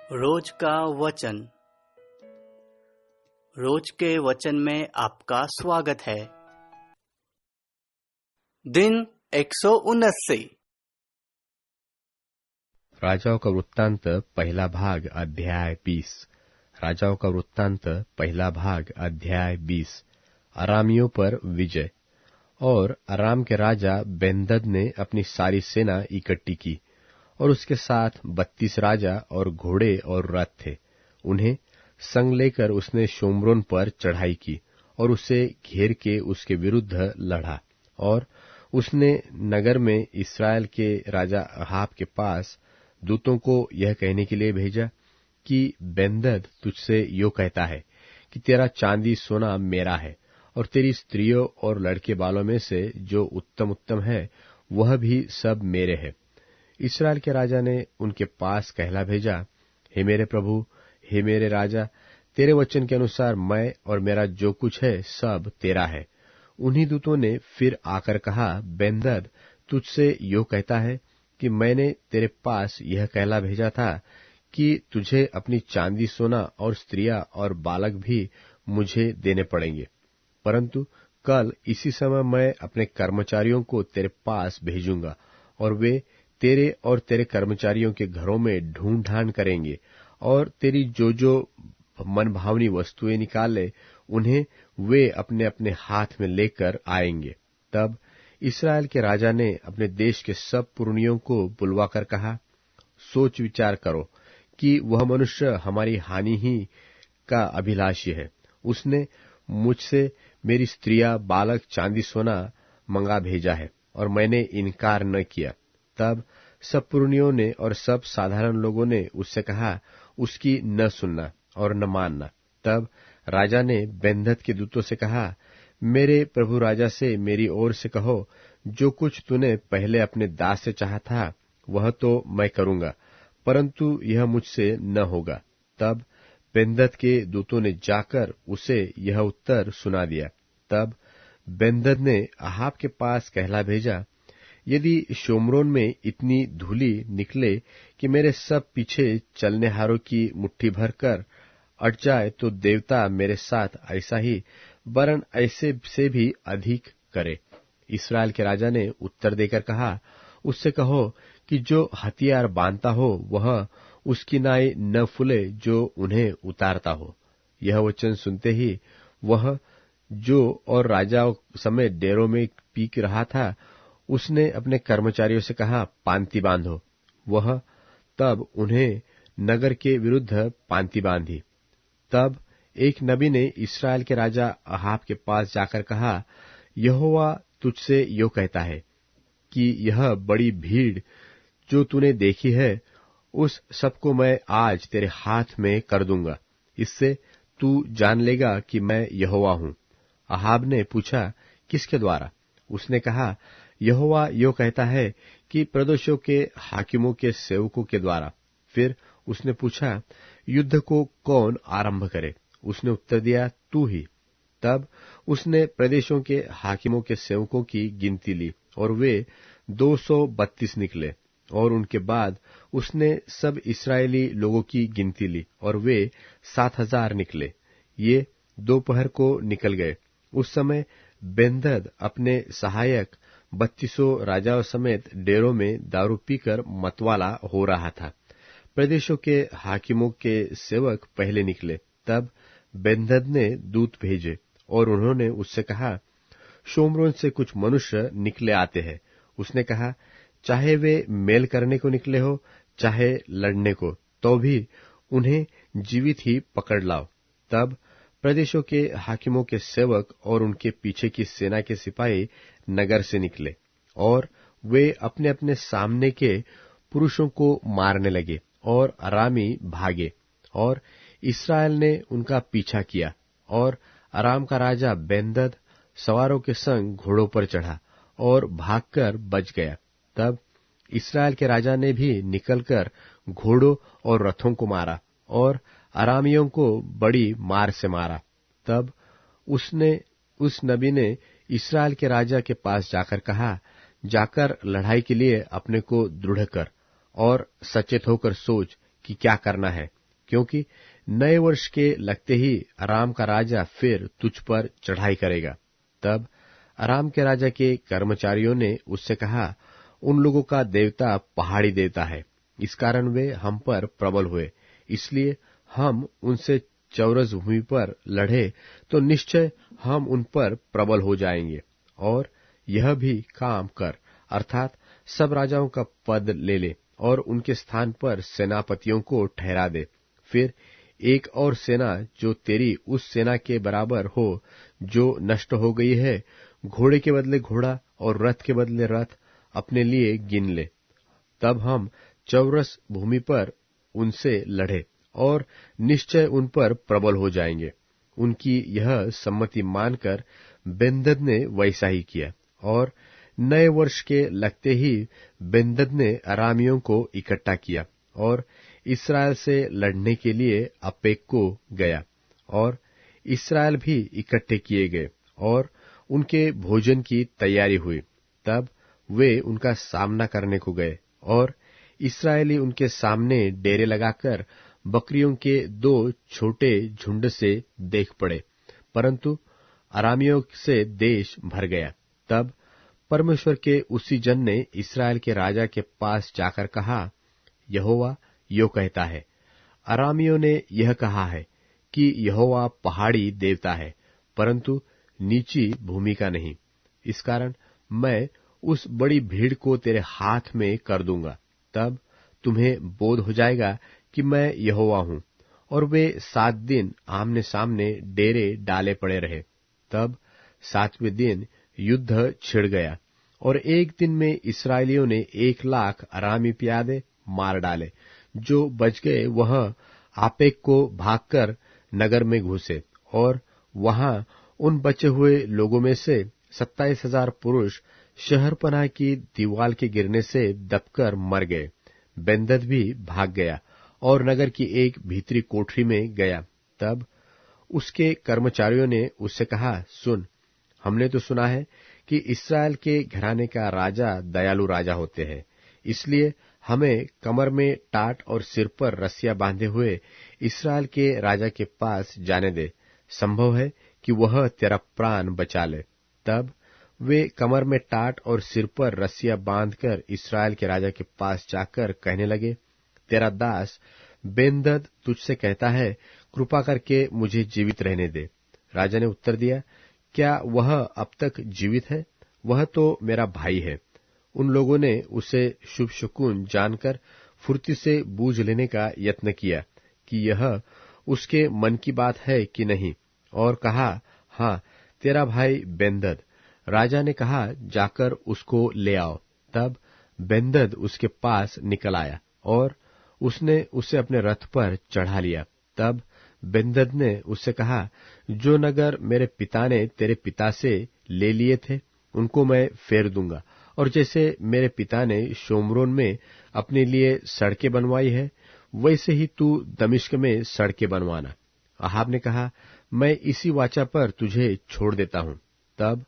रोज का वचन। रोज के वचन में आपका स्वागत है। दिन 179। राजाओं का वृत्तांत पहला भाग अध्याय 20। राजाओं का वृत्तांत पहला भाग अध्याय 20। अरामियों पर विजय। और अराम के राजा बेंदद ने अपनी सारी सेना इकट्ठी की और उसके साथ 32 राजा और घोड़े और रथ थे। उन्हें संग लेकर उसने शोम्रोन पर चढ़ाई की और उसे घेर के उसके विरुद्ध लड़ा। और उसने नगर में इस्राएल के राजा अहाब के पास दूतों को यह कहने के लिए भेजा कि बेंदद तुझसे यो कहता है कि तेरा चांदी सोना मेरा है और तेरी स्त्रियों और लड़के बालों में से जो उत्तम उत्तम है वह भी सब मेरे है। इस्राएल के राजा ने उनके पास कहला भेजा, हे मेरे प्रभु, हे मेरे राजा, तेरे वचन के अनुसार मैं और मेरा जो कुछ है सब तेरा है। उन्हीं दूतों ने फिर आकर कहा, बेंदद तुझसे यो कहता है कि मैंने तेरे पास यह कहला भेजा था कि तुझे अपनी चांदी सोना और स्त्रियां और बालक भी मुझे देने पड़ेंगे, परंतु कल इसी समय मैं अपने कर्मचारियों को तेरे पास भेजूंगा और वे तेरे और तेरे कर्मचारियों के घरों में ढूंढ ढांड करेंगे और तेरी जो मनभावनी वस्तुएं निकाले उन्हें वे अपने अपने हाथ में लेकर आएंगे। तब इस्राएल के राजा ने अपने देश के सब पुरनियों को बुलवाकर कहा, सोच विचार करो कि वह मनुष्य हमारी हानि ही का अभिलाषी है। उसने मुझसे मेरी स्त्रियां बालक चांदी सोना मंगा भेजा है और मैंने इनकार न किया। तब सब पुरनियों ने और सब साधारण लोगों ने उससे कहा, उसकी न सुनना और न मानना। तब राजा ने बेंदद के दूतों से कहा, मेरे प्रभु राजा से मेरी ओर से कहो, जो कुछ तूने पहले अपने दास से चाहा था वह तो मैं करूंगा, परंतु यह मुझसे न होगा। तब बेंदद के दूतों ने जाकर उसे यह उत्तर सुना दिया। तब बेंदद ने अहाब के पास कहला भेजा, यदि शोम्रोन में इतनी धूलि निकले कि मेरे सब पीछे चलनेहारों की मुट्ठी भर कर अट जाए तो देवता मेरे साथ ऐसा ही वरन ऐसे से भी अधिक करे। इस्राएल के राजा ने उत्तर देकर कहा, उससे कहो कि जो हथियार बांधता हो वह उसकी नाई न फूले जो उन्हें उतारता हो। यह वचन सुनते ही वह जो और राजा समेत डेरों में पीक रहा था उसने अपने कर्मचारियों से कहा, पांति बांधो। वह तब उन्हें नगर के विरुद्ध पांति बांधी। तब एक नबी ने इस्राएल के राजा अहाब के पास जाकर कहा, यहोवा तुझसे यो कहता है कि यह बड़ी भीड़ जो तूने देखी है उस सबको मैं आज तेरे हाथ में कर दूंगा। इससे तू जान लेगा कि मैं यहोवा हूं। अहाब ने पूछा, किसके द्वारा? उसने कहा, यहोवा यो कहता है कि प्रदेशों के हाकिमों के सेवकों के द्वारा। फिर उसने पूछा, युद्ध को कौन आरंभ करे? उसने उत्तर दिया, तू ही। तब उसने प्रदेशों के हाकिमों के सेवकों की गिनती ली और वे 232 निकले। और उनके बाद उसने सब इस्राएली लोगों की गिनती ली और वे 7,000 निकले। ये दोपहर को निकल गए। उस समय बेंदद अपने सहायक 32 राजाओं समेत डेरों में दारू पीकर मतवाला हो रहा था। प्रदेशों के हाकिमों के सेवक पहले निकले। तब बेंदद ने दूत भेजे और उन्होंने उससे कहा, शोम्रोन से कुछ मनुष्य निकले आते हैं। उसने कहा, चाहे वे मेल करने को निकले हो चाहे लड़ने को, तो भी उन्हें जीवित ही पकड़ लाओ। तब प्रदेशों के हाकिमों के सेवक और उनके पीछे की सेना के सिपाही नगर से निकले और वे अपने अपने सामने के पुरुषों को मारने लगे और अरामी भागे और इस्राएल ने उनका पीछा किया। और अराम का राजा बेंदद सवारों के संग घोड़ों पर चढ़ा और भागकर बच गया। तब इस्राएल के राजा ने भी निकलकर घोड़ों और रथों को मारा और अरामियों को बड़ी मार से मारा। तब उस नबी ने इस्राएल के राजा के पास जाकर कहा, जाकर लड़ाई के लिए अपने को दृढ़ कर और सचेत होकर सोच कि क्या करना है। क्योंकि नए वर्ष के लगते ही अराम का राजा फिर तुझ पर चढ़ाई करेगा। तब अराम के राजा के कर्मचारियों ने उससे कहा, उन लोगों का देवता पहाड़ी देवता है, इस कारण वे हम पर प्रबल हुए, इसलिए हम उनसे चौरस भूमि पर लड़े तो निश्चय हम उन पर प्रबल हो जाएंगे। और यह भी काम कर, अर्थात सब राजाओं का पद ले ले और उनके स्थान पर सेनापतियों को ठहरा दे। फिर एक और सेना जो तेरी उस सेना के बराबर हो जो नष्ट हो गई है, घोड़े के बदले घोड़ा और रथ के बदले रथ अपने लिए गिन ले। तब हम चौरस भूमि पर उनसे लड़े और निश्चय उन पर प्रबल हो जाएंगे। उनकी यह सम्मति मानकर बेन्हदद ने वैसा ही किया, और नए वर्ष के लगते ही बेन्हदद ने अरामियों को इकट्ठा किया और इस्राएल से लड़ने के लिए अपेक को गया। और इस्राएल भी इकट्ठे किए गए और उनके भोजन की तैयारी हुई। तब वे उनका सामना करने को गए और इस्राएली उनके सामने डेरे लगाकर बकरियों के 2 छोटे झुंड से देख पड़े, परंतु अरामियों से देश भर गया। तब परमेश्वर के उसी जन ने इस्राएल के राजा के पास जाकर कहा, यहोवा यो कहता है, अरामियों ने यह कहा है कि यहोवा पहाड़ी देवता है, परंतु नीची भूमि का नहीं। इस कारण मैं उस बड़ी भीड़ को तेरे हाथ में कर दूंगा। तब तुम्हें बोध हो जाएगा कि मैं यहोवा हूं। और वे 7 दिन आमने सामने डेरे डाले पड़े रहे। तब 7वें दिन युद्ध छिड़ गया और एक दिन में इस्राएलियों ने 1,00,000 अरामी प्यादे मार डाले। जो बच गए वह आपेक को भागकर नगर में घुसे, और वहां उन बचे हुए लोगों में से 27,000 पुरुष शहरपनाह की दीवाल के गिरने से दबकर मर गए। बेन्हदद भी भाग गया और नगर की एक भीतरी कोठरी में गया। तब उसके कर्मचारियों ने उससे कहा, सुन, हमने तो सुना है कि इस्राएल के घराने का राजा दयालु राजा होते हैं, इसलिए हमें कमर में टाट और सिर पर रस्सियां बांधे हुए इस्राएल के राजा के पास जाने दे, संभव है कि वह तेरा प्राण बचा ले। तब वे कमर में टाट और सिर पर रस्सियां बांधकर इस्राएल के राजा के पास जाकर कहने लगे, तेरा दास बेन्हदद तुझसे कहता है, कृपा करके मुझे जीवित रहने दे। राजा ने उत्तर दिया, क्या वह अब तक जीवित है? वह तो मेरा भाई है। उन लोगों ने उसे शुभ शकुन जानकर फुर्ती से बूझ लेने का यत्न किया कि यह उसके मन की बात है कि नहीं, और कहा, हाँ, तेरा भाई बेन्हदद। राजा ने कहा, जाकर उसको ले आओ। तब बेन्हदद उसके पास निकल आया और उसने उसे अपने रथ पर चढ़ा लिया। तब बेन्हदद ने उससे कहा, जो नगर मेरे पिता ने तेरे पिता से ले लिए थे उनको मैं फेर दूंगा, और जैसे मेरे पिता ने शोम्रोन में अपने लिए सड़कें बनवाई है, वैसे ही तू दमिश्क में सड़कें बनवाना। अहाब ने कहा, मैं इसी वाचा पर तुझे छोड़ देता हूं। तब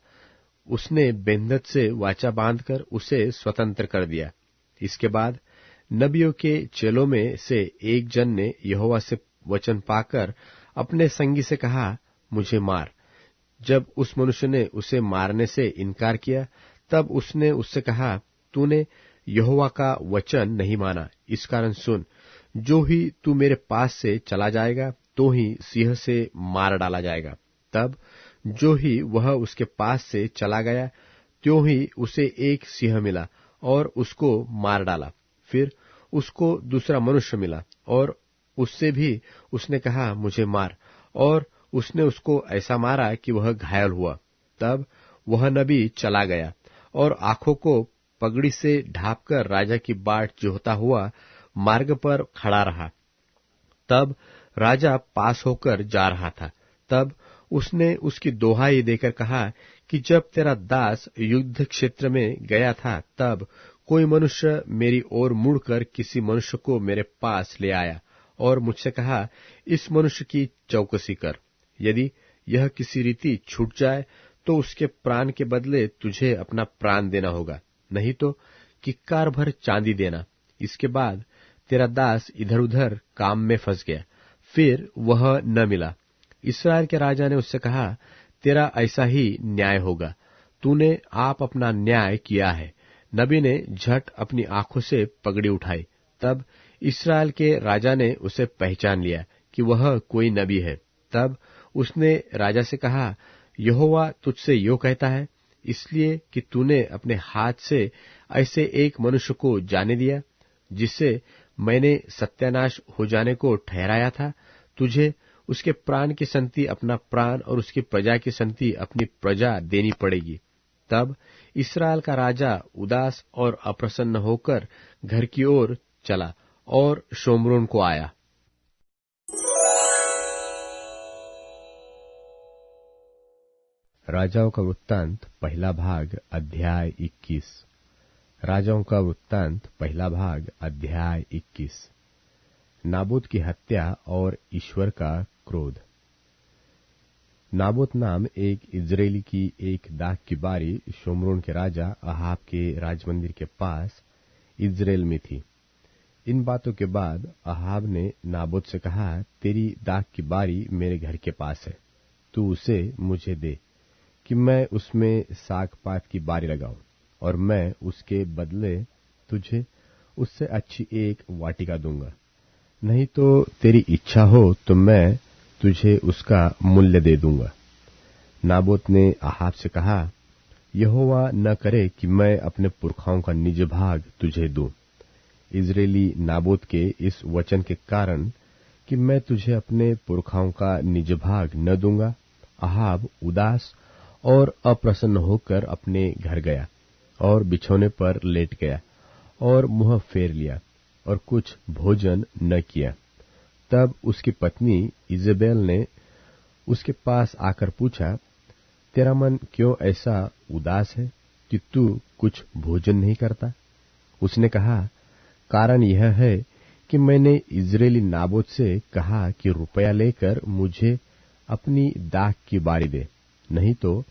उसने बेन्हदद से वाचा बांधकर उसे स्वतंत्र कर दिया। इसके बाद नबियों के चेलों में से एक जन ने यहोवा से वचन पाकर अपने संगी से कहा, मुझे मार। जब उस मनुष्य ने उसे मारने से इनकार किया, तब उसने उससे कहा, तूने यहोवा का वचन नहीं माना, इस कारण सुन, जो ही तू मेरे पास से चला जाएगा तो ही सिंह से मार डाला जाएगा। तब जो ही वह उसके पास से चला गया, त्यों ही उसे एक सिंह मिला और उसको मार डाला। फिर उसको दूसरा मनुष्य मिला और उससे भी उसने कहा, मुझे मार, और उसने उसको ऐसा मारा कि वह घायल हुआ। तब वह नबी चला गया और आंखों को पगड़ी से ढांपकर राजा की बाट जोहता हुआ मार्ग पर खड़ा रहा। तब राजा पास होकर जा रहा था। तब उसने उसकी दोहाई देकर कहा कि जब तेरा दास युद्ध क्षेत्र में गया था, तब कोई मनुष्य मेरी ओर मुड़कर किसी मनुष्य को मेरे पास ले आया और मुझसे कहा, इस मनुष्य की चौकसी कर। यदि यह किसी रीति छूट जाए तो उसके प्राण के बदले तुझे अपना प्राण देना होगा, नहीं तो किक्कार भर चांदी देना। इसके बाद तेरा दास इधर उधर काम में फंस गया फिर वह न मिला। इस्राएल के राजा ने उससे कहा, तेरा ऐसा ही न्याय होगा, तूने आप अपना न्याय किया है। नबी ने झट अपनी आंखों से पगड़ी उठाई। तब इस्राएल के राजा ने उसे पहचान लिया कि वह कोई नबी है। तब उसने राजा से कहा, यहोवा तुझसे यो कहता है, इसलिए कि तूने अपने हाथ से ऐसे एक मनुष्य को जाने दिया, जिससे मैंने सत्यानाश हो जाने को ठहराया था, तुझे उसके प्राण की संति अपना प्राण और उसकी प्रजा की संति अपनी प्रजा देनी पड़ेगी। तब इस्राएल का राजा उदास और अप्रसन्न होकर घर की ओर चला और शोम्रोन को आया। राजाओं का वृत्तांत पहला भाग अध्याय 21। राजाओं का वृत्तांत पहला भाग अध्याय 21। नाबोत की हत्या और ईश्वर का क्रोध। नाबोत नाम एक इजरायली की एक दाख की बारी शोम्रोन के राजा अहाब के राजमंदिर के पास इजराइल में थी। इन बातों के बाद अहाब ने नाबोत से कहा, तेरी दाख की बारी मेरे घर के पास है, तू उसे मुझे दे कि मैं उसमें साग पात की बारी लगाऊं, और मैं उसके बदले तुझे उससे अच्छी एक वाटिका दूंगा। नहीं तो तेरी इच्छा हो तो मैं तुझे उसका मूल्य दे दूंगा। नाबोत ने अहाब से कहा, यहोवा न करे कि मैं अपने पुरखाओं का निज भाग तुझे दूं। इजरायली नाबोत के इस वचन के कारण कि मैं तुझे अपने पुरखाओं का निज भाग न दूंगा, अहाब उदास और अप्रसन्न होकर अपने घर गया और बिछौने पर लेट गया और मुंह फेर लिया और कुछ भोजन न किया। तब उसकी पत्नी इजेबेल ने उसके पास आकर पूछा, तेरा मन क्यों ऐसा उदास है कि तू कुछ भोजन नहीं करता? उसने कहा, कारण यह है कि मैंने इजरायली नाबोत से कहा कि रुपया लेकर मुझे अपनी दाख की बारी दे, नहीं तो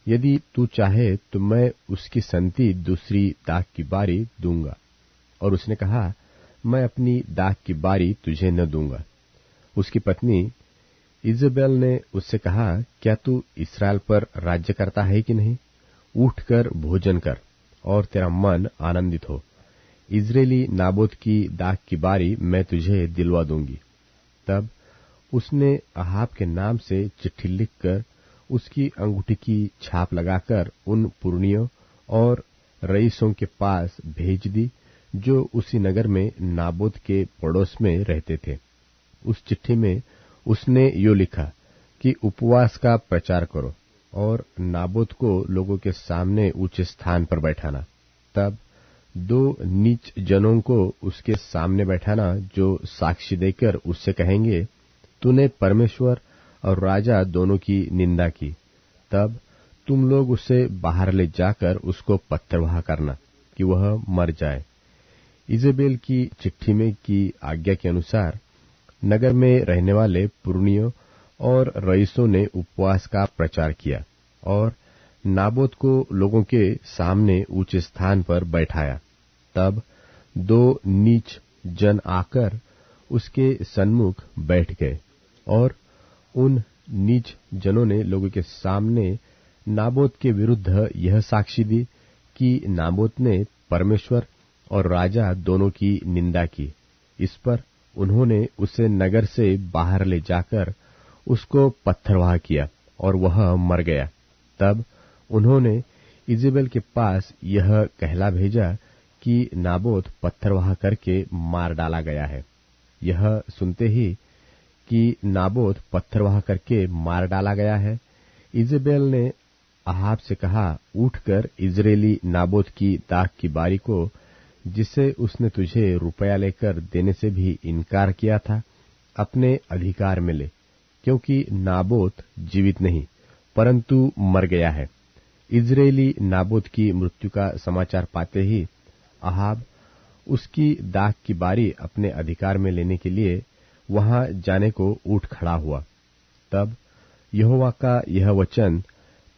यदि तू चाहे तो मैं उसकी संति दूसरी दाख की बारी दूंगा। और उसने कहा, मैं अपनी दाख की बारी तुझे न दूंगा। उसकी पत्नी इजेबेल ने उससे कहा, क्या तू इस्राएल पर राज्य करता है कि नहीं? उठकर भोजन कर और तेरा मन आनंदित हो। इजरायली नाबोत की दाख की बारी मैं तुझे दिलवा दूंगी। तब उसने अहाब के नाम से चिट्ठी लिखकर उसकी अंगूठी की छाप लगाकर उन पुरनियों और रईसों के पास भेज दी, जो उसी नगर में नाबोत के पड़ोस में रहते थे। उस चिट्ठी में उसने यो लिखा कि उपवास का प्रचार करो और नाबोत को लोगों के सामने ऊंचे स्थान पर बैठाना। तब 2 नीच जनों को उसके सामने बैठाना, जो साक्षी देकर उससे कहेंगे, तूने परमेश्वर और राजा दोनों की निंदा की। तब तुम लोग उसे बाहर ले जाकर उसको पत्थरवाह करना कि वह मर जाए। इजेबेल की चिट्ठी में की आज्ञा के अनुसार नगर में रहने वाले पुरनियों और रईसों ने उपवास का प्रचार किया और नाबोत को लोगों के सामने ऊंचे स्थान पर बैठाया। तब 2 नीच जन आकर उसके सन्मुख बैठ गए और उन नीच जनों ने लोगों के सामने नाबोत के विरुद्ध यह साक्षी दी कि नाबोत ने परमेश्वर और राजा दोनों की निंदा की। इस पर उन्होंने उसे नगर से बाहर ले जाकर उसको पत्थरवाह किया और वह मर गया। तब उन्होंने इजेबेल के पास यह कहला भेजा कि नाबोत पत्थरवाह करके मार डाला गया है। यह सुनते ही कि नाबोत पत्थरवाह करके मार डाला गया है, इजेबेल ने अहाब से कहा, उठकर इजरायली नाबोत की दाख की बारी को, जिसे उसने तुझे रुपया लेकर देने से भी इनकार किया था, अपने अधिकार में ले, क्योंकि नाबोत जीवित नहीं परंतु मर गया है। इजरायली नाबोत की मृत्यु का समाचार पाते ही अहाब उसकी दाख की बारी अपने अधिकार में लेने के लिए वहां जाने को उठ खड़ा हुआ। तब यहोवा का यह वचन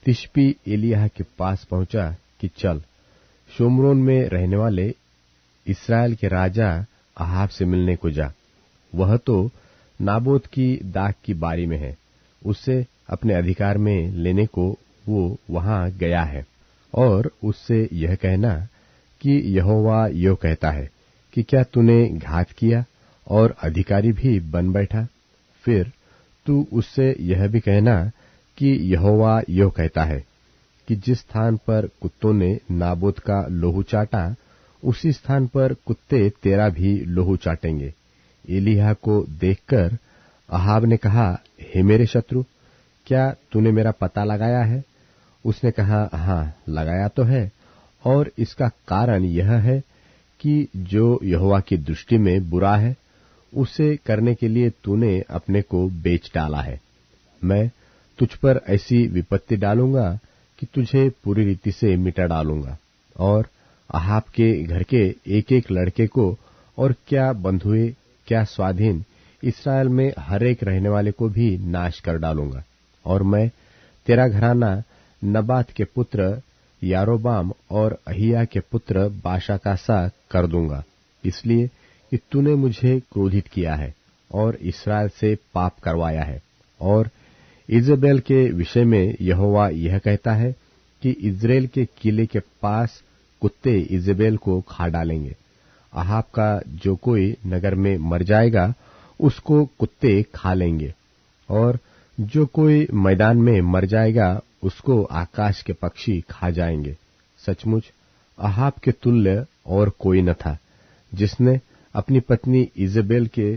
तिशबी एलिय्याह के पास पहुंचा कि चल, शोम्रोन में रहने वाले इस्राएल के राजा अहाब से मिलने को जा। वह तो नाबोत की दाख की बारी में है, उससे अपने अधिकार में लेने को वो वहां गया है, और उससे यह कहना कि यहोवा यो कहता है कि क्या तूने घात किया और अधिकारी भी बन बैठा। फिर तू उससे यह भी कहना कि यहोवा यो कहता है कि जिस स्थान पर कुत्तों ने नाबोत का लोहू चाटा, उसी स्थान पर कुत्ते तेरा भी लोहू चाटेंगे। एलिय्याह को देखकर अहाब ने कहा, हे मेरे शत्रु, क्या तूने मेरा पता लगाया है? उसने कहा, हाँ, लगाया तो है, और इसका कारण यह है कि जो यहोवा की दृष्टि में बुरा है, उसे करने के लिए तूने अपने को बेच डाला है। मैं तुझ पर ऐसी विपत्ति डालूंगा कि तुझे पूरी रीति से मिटा डालूंगा, और अहाब के घर के एक एक लड़के को, और क्या बंधुए क्या स्वाधीन, इस्राएल में हर एक रहने वाले को भी नाश कर डालूंगा। और मैं तेरा घराना नबात के पुत्र यारोबाम और अहिया के पुत्र बाशा का सा कर दूंगा, इसलिए कि तूने मुझे क्रोधित किया है और इस्राएल से पाप करवाया है। और इजेबेल के विषय में यहोवा यह कहता है कि इस्राएल के किले के पास कुत्ते इजेबेल को खा डालेंगे। अहाब का जो कोई नगर में मर जाएगा, उसको कुत्ते खा लेंगे, और जो कोई मैदान में मर जाएगा, उसको आकाश के पक्षी खा जाएंगे। सचमुच अहाब के तुल्य और कोई न था, जिसने अपनी पत्नी इजेबेल के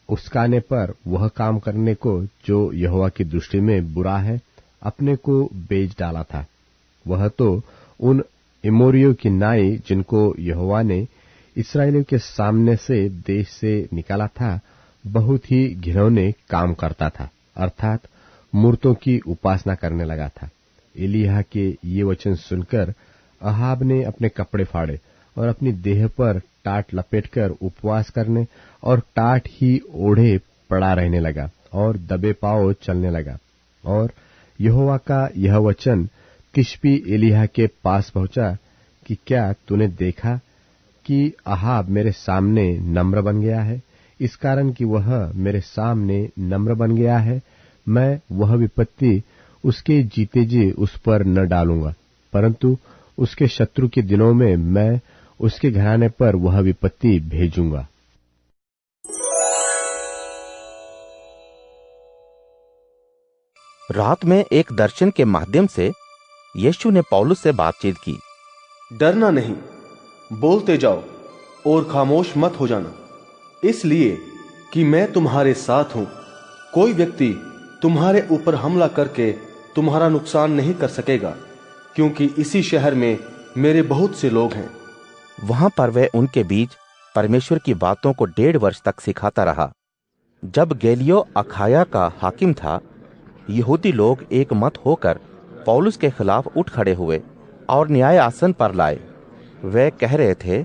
उस्काने पर वह काम करने को जो यहोवा की दृष्टि में बुरा है, अपने को बेच डाला था। वह तो उन इमोरियों की नाई, जिनको यहोवा ने इस्राएलियों के सामने से देश से निकाला था, बहुत ही घिनौने काम करता था, अर्थात मूर्तों की उपासना करने लगा था। एलिय्याह के ये वचन सुनकर अहाब ने अपने कपड़े फाड़े और अपनी देह पर टाट लपेटकर उपवास करने और टाट ही ओढ़े पड़ा रहने लगा और दबे पांव चलने लगा। और यहोवा का यह वचन तिशबी एलिय्याह के पास पहुंचा कि क्या तूने देखा कि अहाब मेरे सामने नम्र बन गया है? इस कारण कि वह मेरे सामने नम्र बन गया है, मैं वह विपत्ति उसके जीते जी उस पर न डालूंगा, परंतु उसके शत्रु के दिनों में मैं उसके घराने पर वह विपत्ति भेजूंगा। रात में एक दर्शन के माध्यम से यीशु ने पौलुस से बातचीत की। डरना नहीं, बोलते जाओ और खामोश मत हो जाना, इसलिए कि मैं तुम्हारे साथ हूं। कोई व्यक्ति तुम्हारे ऊपर हमला करके तुम्हारा नुकसान नहीं कर सकेगा, क्योंकि इसी शहर में मेरे बहुत से लोग हैं। वहां पर वह उनके बीच परमेश्वर की बातों को 1.5 वर्ष तक सिखाता रहा। जब गैलियो अखाया का हाकिम था, यहूदी लोग एक मत होकर पौलुस के खिलाफ उठ खड़े हुए और न्याय आसन पर लाए। वे कह रहे थे,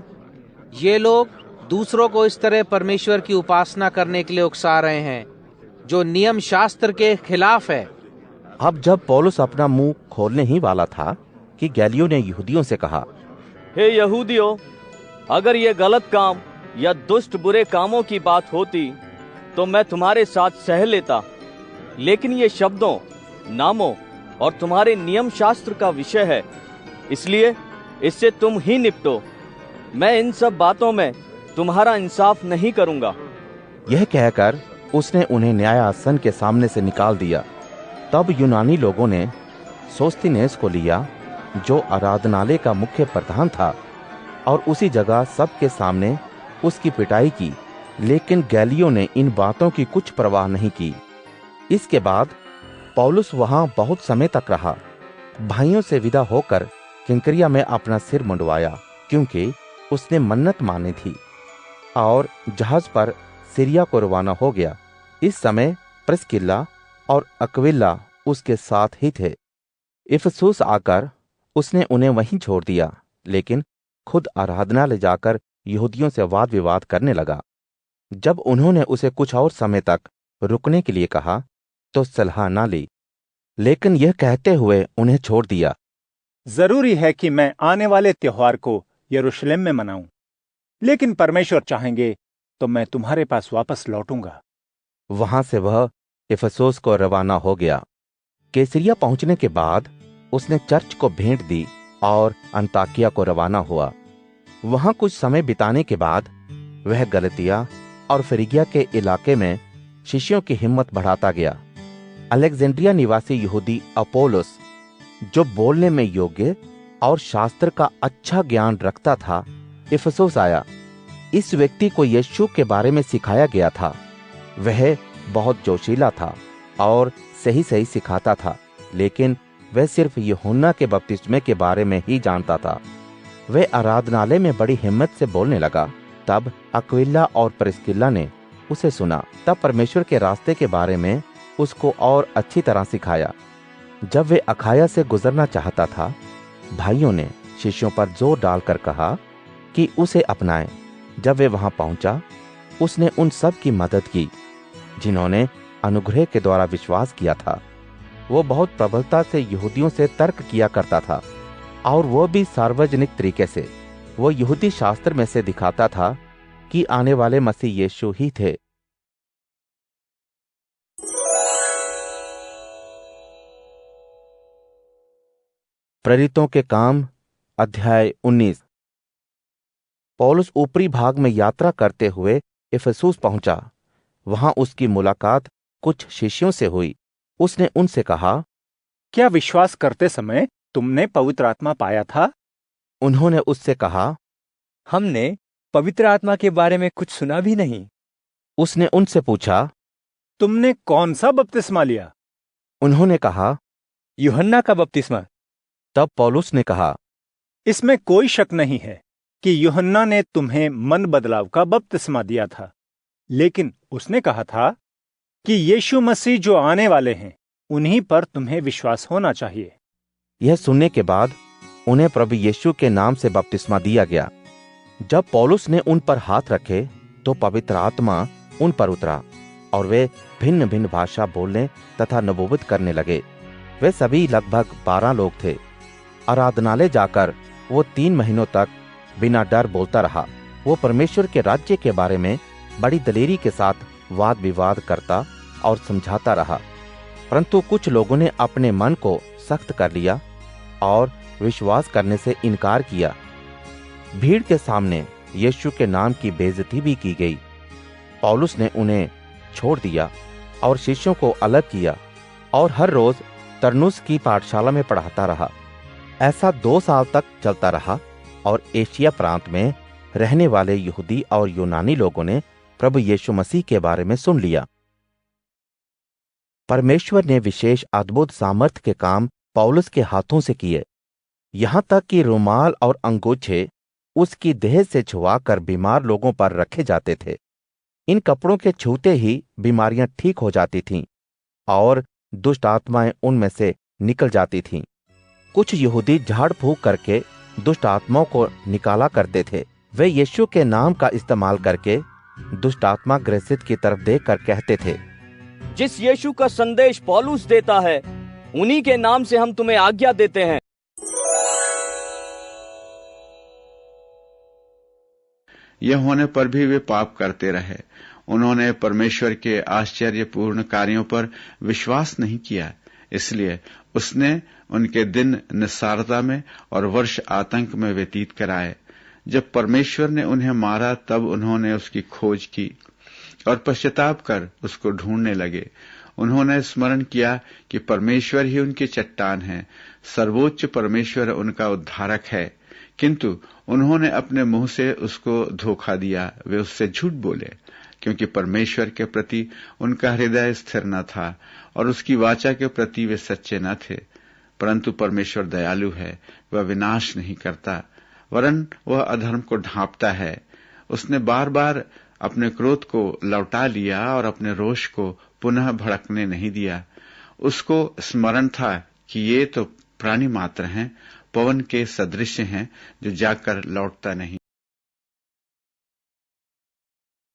ये लोग दूसरों को इस तरह परमेश्वर की उपासना करने के लिए उकसा रहे हैं, जो नियम शास्त्र के खिलाफ है। अब जब पौलुस अपना मुंह खोलने ही वाला था कि गैलियो ने यहूदियों से कहा, हे यहूदियों, अगर ये गलत काम या दुष्ट बुरे कामों की बात होती तो मैं तुम्हारे साथ सह लेता, लेकिन ये शब्दों, नामों और तुम्हारे नियम शास्त्र का विषय है, इसलिए इससे तुम ही निपटो। मैं इन सब बातों में तुम्हारा इंसाफ नहीं करूंगा। यह कहकर उसने उन्हें न्याय आसन के सामने से निकाल दिया। तब यूनानी लोगों ने सोस्थिनेस को लिया, जो आराधनालय का मुख्य प्रधान था, और उसी जगह सबके सामने उसकी पिटाई की, लेकिन गैलियो ने इन बातों की कुछ परवाह नहीं की। इसके बाद पौलुस वहां बहुत समय तक रहा। भाइयों से विदा होकर किंक्रिया में अपना सिर मुंडवाया, क्योंकि उसने मन्नत मानी थी, और जहाज पर सीरिया को रवाना हो गया। इस समय प्रिस्किल्ला और अक्विला उसके साथ ही थे। इफिसुस आकर उसने उन्हें वहीं छोड़ दिया, लेकिन खुद आराधनालय जाकर यहूदियों से वाद विवाद करने लगा। जब उन्होंने उसे कुछ और समय तक रुकने के लिए कहा तो सलाह न ली, लेकिन यह कहते हुए उन्हें छोड़ दिया, जरूरी है कि मैं आने वाले त्योहार को यरूशलेम में मनाऊं, लेकिन परमेश्वर चाहेंगे तो मैं तुम्हारे पास वापस लौटूंगा। वहां से वह इफिसुस को रवाना हो गया। कैसरिया पहुंचने के बाद उसने चर्च को भेंट दी और अंताकिया को रवाना हुआ। वहां कुछ समय बिताने के बाद वह गलतिया और फ्रिगिया के इलाके में शिष्यों की हिम्मत बढ़ाता गया। अलेक्जेंड्रिया निवासी यहूदी अपोलोस, जो बोलने में योग्य और शास्त्र का अच्छा ज्ञान रखता था, इफिसुस आया। इस व्यक्ति को यीशु के बारे में सिखाया गया था। वह बहुत जोशीला था और सही सही सिखाता था, लेकिन वह सिर्फ यूहन्ना के बपतिस्मे के बारे में ही जानता था। वह आराधनालय में बड़ी हिम्मत से बोलने लगा। तब अक्विला और प्रिस्किल्ला ने उसे सुना। तब परमेश्वर के रास्ते के बारे में उसको और अच्छी तरह सिखाया। जब वे अखाया से गुजरना चाहता था, भाइयों ने शिष्यों पर जोर डालकर कहा कि उसे अपनाएं। जब वे वहां पहुंचा, उसने उन सब की मदद की जिन्होंने अनुग्रह के द्वारा विश्वास किया था। वो बहुत प्रबलता से यहूदियों से तर्क किया करता था, और वो भी सार्वजनिक तरीके से। वो यहूदी शास्त्र में से दिखाता था कि आने वाले मसीह यीशु ही थे। प्रेरितों के काम अध्याय 19। पौलुस ऊपरी भाग में यात्रा करते हुए इफिसुस पहुंचा। वहां उसकी मुलाकात कुछ शिष्यों से हुई। उसने उनसे कहा, क्या विश्वास करते समय तुमने पवित्र आत्मा पाया था? उन्होंने उससे कहा, हमने पवित्र आत्मा के बारे में कुछ सुना भी नहीं। उसने उनसे पूछा, तुमने कौन सा बपतिस्मा लिया? उन्होंने कहा, यूहन्ना का बपतिस्मा। तब पौलुस ने कहा, इसमें कोई शक नहीं है कि यूहन्ना ने तुम्हें मन बदलाव का बपतिस्मा दिया था, लेकिन उसने कहा था कि यीशु मसीह जो आने वाले हैं, उन्हीं पर तुम्हें विश्वास होना चाहिए। यह सुनने के बाद उन्हें प्रभु यीशु के नाम से बपतिस्मा दिया गया। जब पौलुस ने उन पर हाथ रखे तो पवित्र आत्मा उन पर उतरा और वे भिन्न भिन्न भाषा बोलने तथा नबूवत करने लगे। वे सभी लगभग 12 लोग थे। आराधनालय जाकर वो 3 महीनों तक बिना डर बोलता रहा। वो परमेश्वर के राज्य के बारे में बड़ी दलेरी के साथ वाद विवाद करता और समझाता रहा। परंतु कुछ लोगों ने अपने मन को सख्त कर लिया और विश्वास करने से इनकार किया। भीड़ के सामने यीशु के नाम की बेइज्जती भी की गई। पौलुस ने उन्हें छोड़ दिया और शिष्यों को अलग किया और हर रोज तरनुस की पाठशाला में पढ़ाता रहा। ऐसा 2 साल तक चलता रहा और एशिया प्रांत में रहने वाले यहूदी और यूनानी लोगों ने प्रभु यीशु मसीह के बारे में सुन लिया। परमेश्वर ने विशेष अद्भुत सामर्थ के काम पौलुस के हाथों से किए। यहां तक कि रुमाल और अंगूछे उसकी देह से छुआकर बीमार लोगों पर रखे जाते थे। इन कपड़ों के छूते ही बीमारियां ठीक हो जाती थीं और दुष्ट आत्माएं उनमें से निकल जाती थीं। कुछ यहूदी झाड़ फूंक करके दुष्ट आत्माओं को निकाला करते थे। वे यीशु के नाम का इस्तेमाल करके दुष्ट आत्मा ग्रसित की तरफ देखकर कहते थे, जिस यीशु का संदेश पौलुस देता है, उन्हीं के नाम से हम तुम्हें आज्ञा देते हैं। यह होने पर भी वे पाप करते रहे। उन्होंने परमेश्वर के आश्चर्यपूर्ण कार्यों पर विश्वास नहीं किया। इसलिए उसने उनके दिन निस्सारता में और वर्ष आतंक में व्यतीत कराए। जब परमेश्वर ने उन्हें मारा, तब उन्होंने उसकी खोज की और पश्चाताप कर उसको ढूंढने लगे। उन्होंने स्मरण किया कि परमेश्वर ही उनकी चट्टान है, सर्वोच्च परमेश्वर उनका उद्धारक है। किंतु उन्होंने अपने मुंह से उसको धोखा दिया। वे उससे झूठ बोले, क्योंकि परमेश्वर के प्रति उनका हृदय स्थिर न था और उसकी वाचा के प्रति वे सच्चे न थे। परंतु परमेश्वर दयालु है, वह विनाश नहीं करता, वरन वह अधर्म को ढांपता है। उसने बार बार अपने क्रोध को लौटा लिया और अपने रोष को पुनः भड़कने नहीं दिया। उसको स्मरण था कि ये तो प्राणी मात्र हैं, पवन के सदृश हैं जो जाकर लौटता नहीं।